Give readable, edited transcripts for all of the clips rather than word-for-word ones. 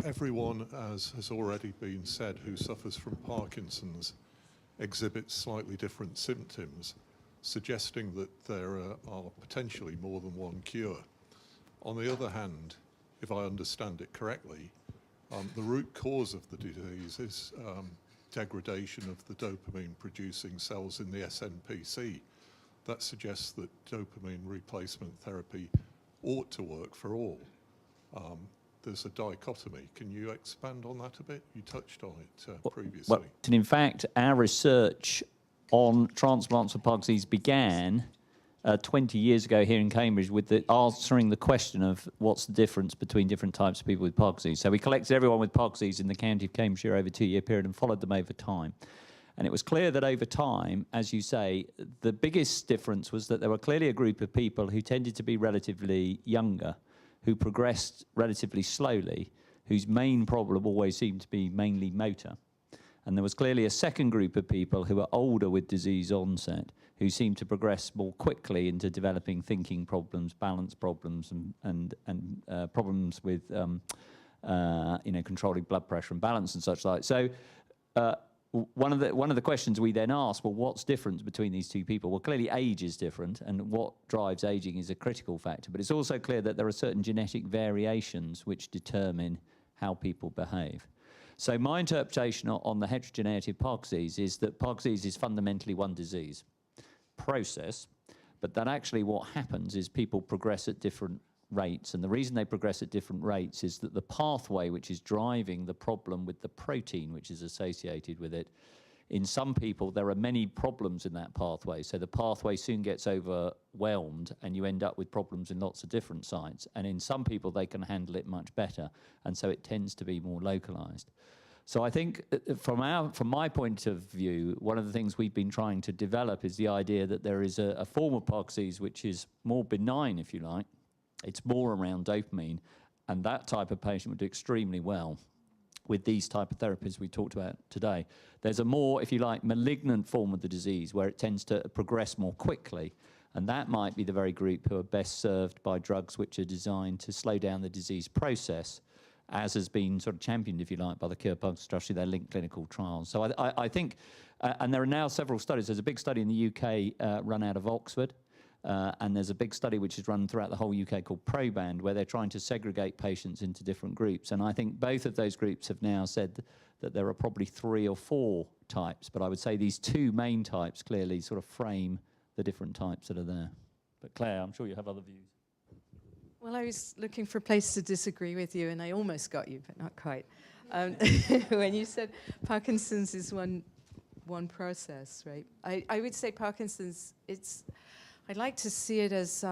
everyone, as has already been said, who suffers from Parkinson's exhibits slightly different symptoms, suggesting that there are potentially more than one cure. On the other hand, if I understand it correctly, the root cause of the disease is degradation of the dopamine-producing cells in the SNPC. That suggests that dopamine replacement therapy ought to work for all. There's a dichotomy. Can you expand on that a bit? You touched on it previously. Well, and in fact, our research on transplants for Parkinson's began 20 years ago here in Cambridge with answering the question of what's the difference between different types of people with Parkinson's. So we collected everyone with Parkinson's in the county of Cambridgeshire over a 2-year period and followed them over time. And it was clear that over time, as you say, the biggest difference was that there were clearly a group of people who tended to be relatively younger, who progressed relatively slowly, whose main problem always seemed to be mainly motor. And there was clearly a second group of people who were older with disease onset, who seemed to progress more quickly into developing thinking problems, balance problems, and problems with controlling blood pressure and balance and such like. So one of the questions we then asked, well, what's different between these two people? Well, clearly age is different, and what drives aging is a critical factor. But it's also clear that there are certain genetic variations which determine how people behave. So my interpretation on the heterogeneity of Parkinson's is that Parkinson's is fundamentally one disease process, but that actually what happens is people progress at different rates, and the reason they progress at different rates is that the pathway which is driving the problem with the protein which is associated with it, in some people there are many problems in that pathway, so the pathway soon gets overwhelmed and you end up with problems in lots of different sites, and in some people they can handle it much better, and so it tends to be more localized. So I think from my point of view, one of the things we've been trying to develop is the idea that there is a form of Parkinson's which is more benign, if you like. It's more around dopamine, and that type of patient would do extremely well with these type of therapies we talked about today. There's a more, if you like, malignant form of the disease where it tends to progress more quickly, and that might be the very group who are best served by drugs which are designed to slow down the disease process, as has been sort of championed, if you like, by the Cure Parkinson's Trust through their linked clinical trials. So I think, and there are now several studies. There's a big study in the UK run out of Oxford, and there's a big study which is run throughout the whole UK called Proband, where they're trying to segregate patients into different groups. And I think both of those groups have now said that there are probably 3 or 4 types, but I would say these 2 main types clearly sort of frame the different types that are there. But Claire, I'm sure you have other views. Well, I was looking for a place to disagree with you, and I almost got you, but not quite. When you said Parkinson's is one process, right? I would say Parkinson's, I'd like to see it as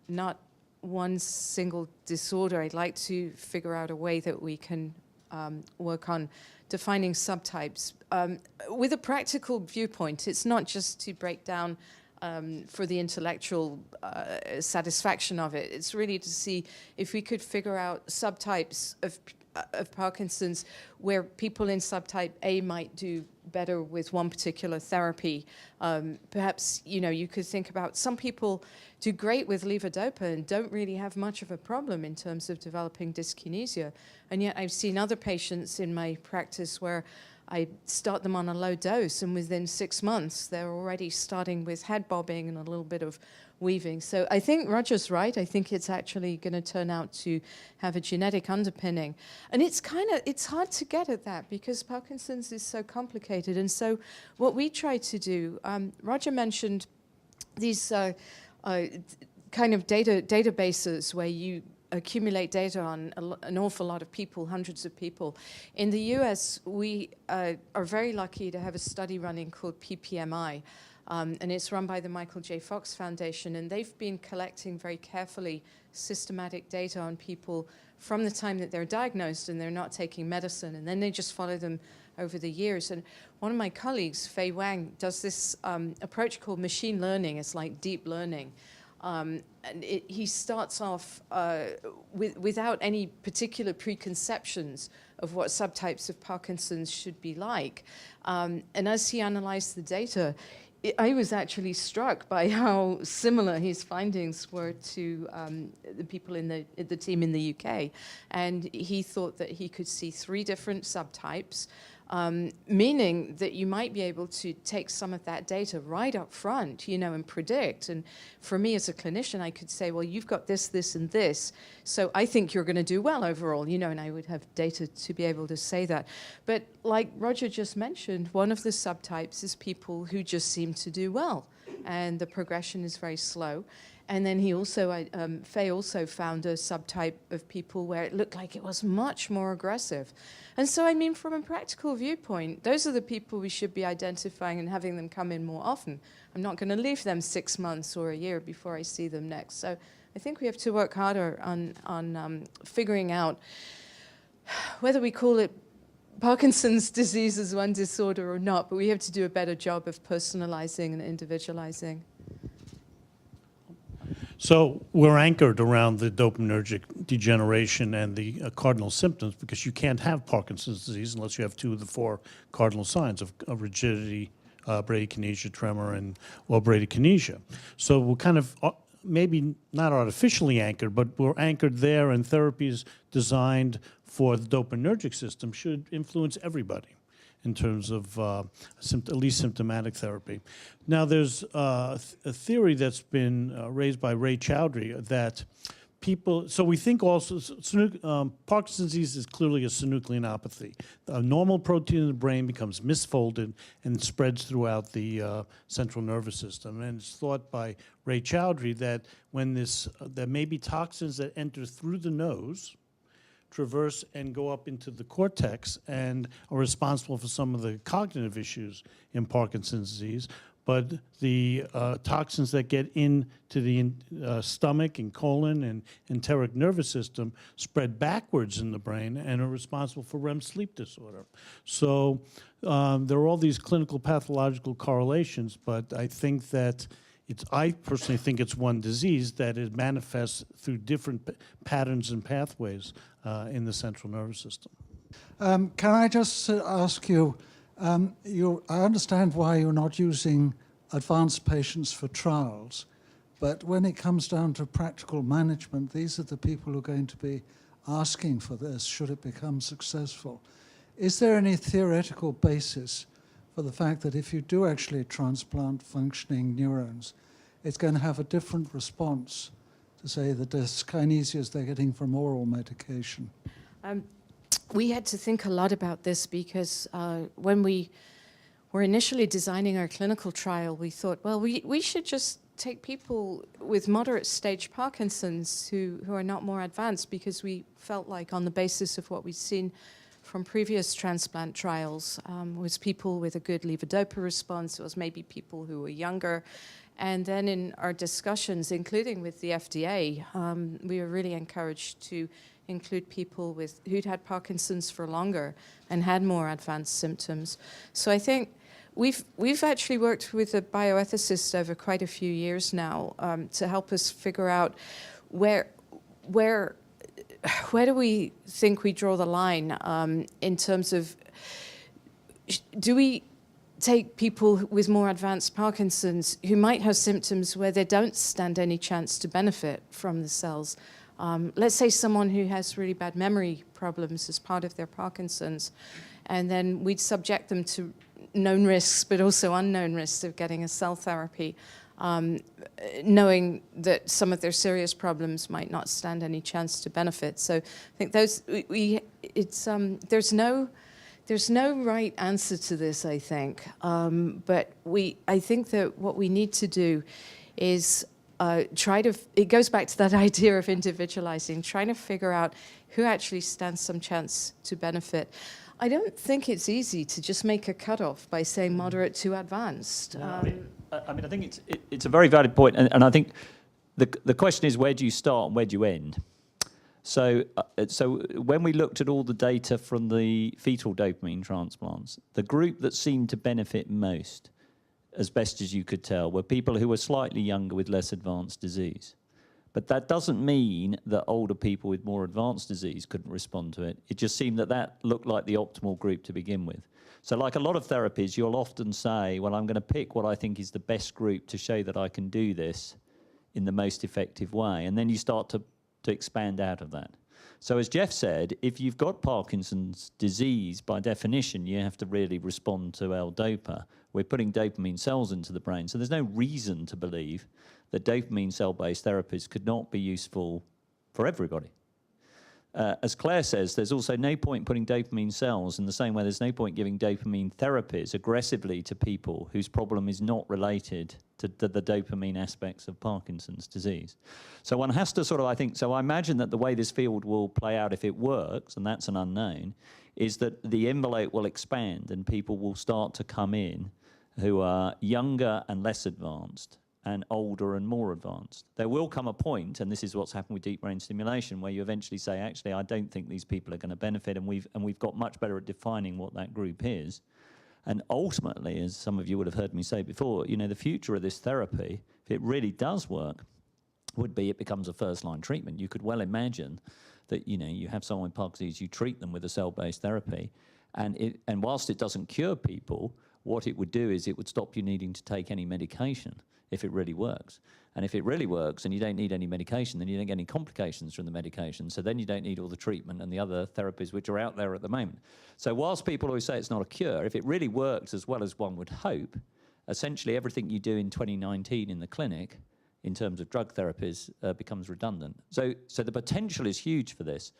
not one single disorder. I'd like to figure out a way that we can work on defining subtypes. With a practical viewpoint, it's not just to break down for the intellectual satisfaction of it. It's really to see if we could figure out subtypes of Parkinson's where people in subtype A might do better with one particular therapy. Perhaps, you could think about some people do great with levodopa and don't really have much of a problem in terms of developing dyskinesia. And yet I've seen other patients in my practice where I start them on a low dose, and within 6 months, they're already starting with head bobbing and a little bit of weaving. So I think Roger's right. I think it's actually going to turn out to have a genetic underpinning. And it's hard to get at that because Parkinson's is so complicated. And so what we try to do, Roger mentioned these kind of databases where you accumulate data on an awful lot of people, hundreds of people. In the US, we are very lucky to have a study running called PPMI, and it's run by the Michael J. Fox Foundation, and they've been collecting very carefully systematic data on people from the time that they're diagnosed and they're not taking medicine, and then they just follow them over the years. And one of my colleagues, Fei Wang, does this approach called machine learning. It's like deep learning. And he starts off without any particular preconceptions of what subtypes of Parkinson's should be like. And as he analyzed the data, I was actually struck by how similar his findings were to the people in the team in the UK. And he thought that he could see 3 different subtypes, meaning that you might be able to take some of that data right up front, and predict. And for me as a clinician, I could say, well, you've got this, this, and this, so I think you're going to do well overall, and I would have data to be able to say that. But like Roger just mentioned, one of the subtypes is people who just seem to do well, and the progression is very slow. And then he also, Faye also found a subtype of people where it looked like it was much more aggressive. And so, I mean, from a practical viewpoint, those are the people we should be identifying and having them come in more often. I'm not going to leave them 6 months or a year before I see them next. So I think we have to work harder on figuring out whether we call it Parkinson's disease as one disorder or not, but we have to do a better job of personalizing and individualizing. So we're anchored around the dopaminergic degeneration and the cardinal symptoms, because you can't have Parkinson's disease unless you have 2 of the 4 cardinal signs of rigidity, bradykinesia, tremor, or bradykinesia. So we're kind of maybe not artificially anchored, but we're anchored there, and therapies designed for the dopaminergic system should influence everybody in terms of at least symptomatic therapy. Now, there's a theory that's been raised by Ray Chowdhury that people, so we think also, Parkinson's disease is clearly a synucleinopathy. A normal protein in the brain becomes misfolded and spreads throughout the central nervous system. And it's thought by Ray Chowdhury that when there may be toxins that enter through the nose, traverse and go up into the cortex and are responsible for some of the cognitive issues in Parkinson's disease. But the toxins that get into the stomach and colon and enteric nervous system spread backwards in the brain and are responsible for REM sleep disorder. So there are all these clinical pathological correlations, but I think that I personally think it's one disease that it manifests through different patterns and pathways in the central nervous system. Can I just ask you, I understand why you're not using advanced patients for trials, but when it comes down to practical management, these are the people who are going to be asking for this should it become successful. Is there any theoretical basis for the fact that if you do actually transplant functioning neurons, it's going to have a different response to, say, the dyskinesias they're getting from oral medication? We had to think a lot about this because when we were initially designing our clinical trial, we thought, well, we should just take people with moderate stage Parkinson's who are not more advanced, because we felt like on the basis of what we'd seen from previous transplant trials was people with a good levodopa response. It was maybe people who were younger. And then in our discussions, including with the FDA, we were really encouraged to include people who'd had Parkinson's for longer and had more advanced symptoms. So I think we've actually worked with a bioethicist over quite a few years now to help us figure out where do we think we draw the line in terms of, do we take people with more advanced Parkinson's who might have symptoms where they don't stand any chance to benefit from the cells? Let's say someone who has really bad memory problems as part of their Parkinson's, and then we'd subject them to known risks but also unknown risks of getting a cell therapy, knowing that some of their serious problems might not stand any chance to benefit. So I think there's no right answer to this, I think. But I think that what we need to do is it goes back to that idea of individualizing, trying to figure out who actually stands some chance to benefit. I don't think it's easy to just make a cutoff by saying moderate to advanced. No, I think it's a very valid point, and I think the question is, where do you start and where do you end? So when we looked at all the data from the fetal dopamine transplants, the group that seemed to benefit most, as best as you could tell, were people who were slightly younger with less advanced disease. But that doesn't mean that older people with more advanced disease couldn't respond to it. It just seemed that looked like the optimal group to begin with. So like a lot of therapies, you'll often say, well, I'm going to pick what I think is the best group to show that I can do this in the most effective way. And then you start to expand out of that. So as Jeff said, if you've got Parkinson's disease, by definition, you have to really respond to L-DOPA. We're putting dopamine cells into the brain. So there's no reason to believe that dopamine cell-based therapies could not be useful for everybody. As Claire says, there's also no point putting dopamine cells in the same way there's no point giving dopamine therapies aggressively to people whose problem is not related to the dopamine aspects of Parkinson's disease. So one has to sort of, I think, so I imagine that the way this field will play out if it works, and that's an unknown, is that the envelope will expand and people will start to come in who are younger and less advanced, and older and more advanced. There will come a point, and this is what's happened with deep brain stimulation, where you eventually say, actually, I don't think these people are going to benefit, and we've got much better at defining what that group is. And ultimately, as some of you would have heard me say before, you know, the future of this therapy, if it really does work, would be it becomes a first-line treatment. You could well imagine that, you know, you have someone with Parkinson's, you treat them with a cell-based therapy, and whilst it doesn't cure people, what it would do is it would stop you needing to take any medication if it really works. And if it really works and you don't need any medication, then you don't get any complications from the medication. So then you don't need all the treatment and the other therapies which are out there at the moment. So whilst people always say it's not a cure, if it really works as well as one would hope, essentially everything you do in 2019 in the clinic in terms of drug therapies becomes redundant. So the potential is huge for this.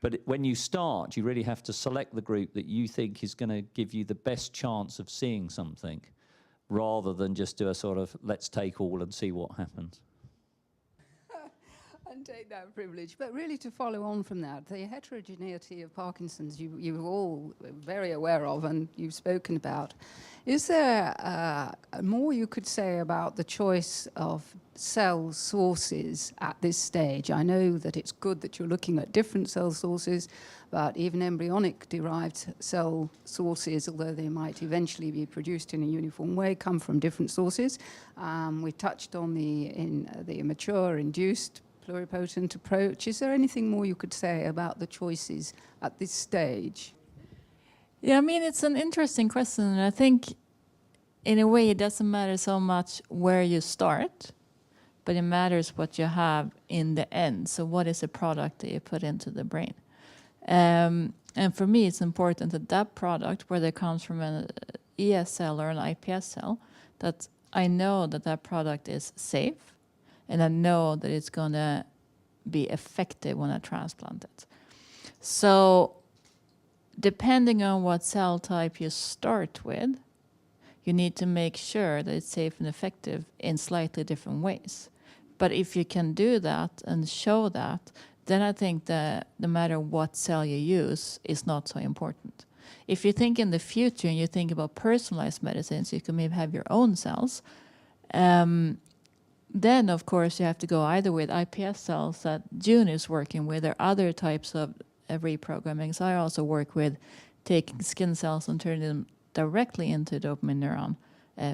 But when you start, you really have to select the group that you think is going to give you the best chance of seeing something, rather than just do a sort of, let's take all and see what happens. And take that privilege. But really to follow on from that, the heterogeneity of Parkinson's you're all very aware of and you've spoken about. Is there more you could say about the choice of cell sources at this stage? I know that it's good that you're looking at different cell sources, but even embryonic derived cell sources, although they might eventually be produced in a uniform way, come from different sources. We touched on the mature induced pluripotent approach. Is there anything more you could say about the choices at this stage? Yeah, I mean, it's an interesting question. And I think in a way it doesn't matter so much where you start, but it matters what you have in the end. So what is the product that you put into the brain? And for me, it's important that that product, whether it comes from an ES cell or an iPS cell, that I know that that product is safe, and I know that it's going to be effective when I transplant it. So depending on what cell type you start with, you need to make sure that it's safe and effective in slightly different ways. But if you can do that and show that, then I think that no matter what cell you use is not so important. If you think in the future and you think about personalized medicines, you can maybe have your own cells. Then, of course, you have to go either with iPS cells that June is working with or other types of reprogramming. So I also work with taking skin cells and turning them directly into dopamine neuron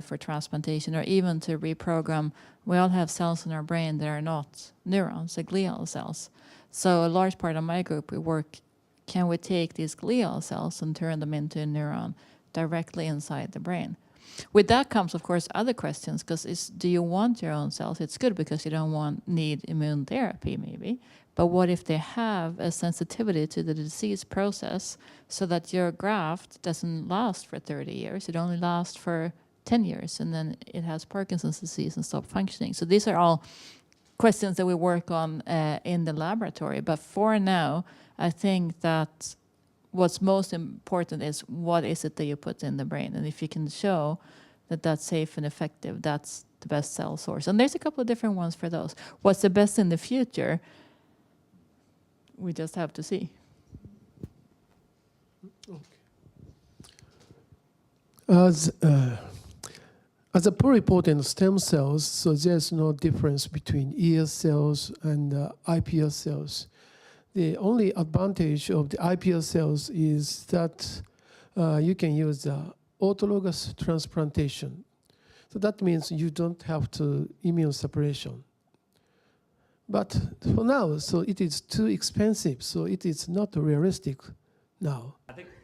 for transplantation, or even to reprogram. We all have cells in our brain that are not neurons, the glial cells. So a large part of my group, we work, can we take these glial cells and turn them into a neuron directly inside the brain? With that comes, of course, other questions, because do you want your own cells? It's good because you don't need immune therapy, maybe. But what if they have a sensitivity to the disease process so that your graft doesn't last for 30 years? It only lasts for 10 years, and then it has Parkinson's disease and stop functioning. So these are all questions that we work on in the laboratory. But for now, I think that what's most important is what is it that you put in the brain. And if you can show that that's safe and effective, that's the best cell source. And there's a couple of different ones for those. What's the best in the future? We just have to see. As a pluripotent stem cells, so there's no difference between ES cells and iPS cells. The only advantage of the iPS cells is that you can use autologous transplantation. So that means you don't have to immune suppression. But for now, so it is too expensive, so it is not realistic now.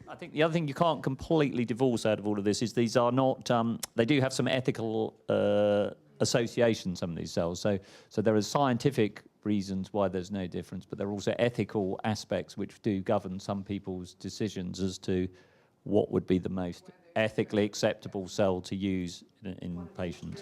I think the other thing you can't completely divorce out of all of this is these are not, they do have some ethical association, some of these cells. So there are scientific reasons why there's no difference, but there are also ethical aspects which do govern some people's decisions as to what would be the most ethically acceptable cell to use in patients.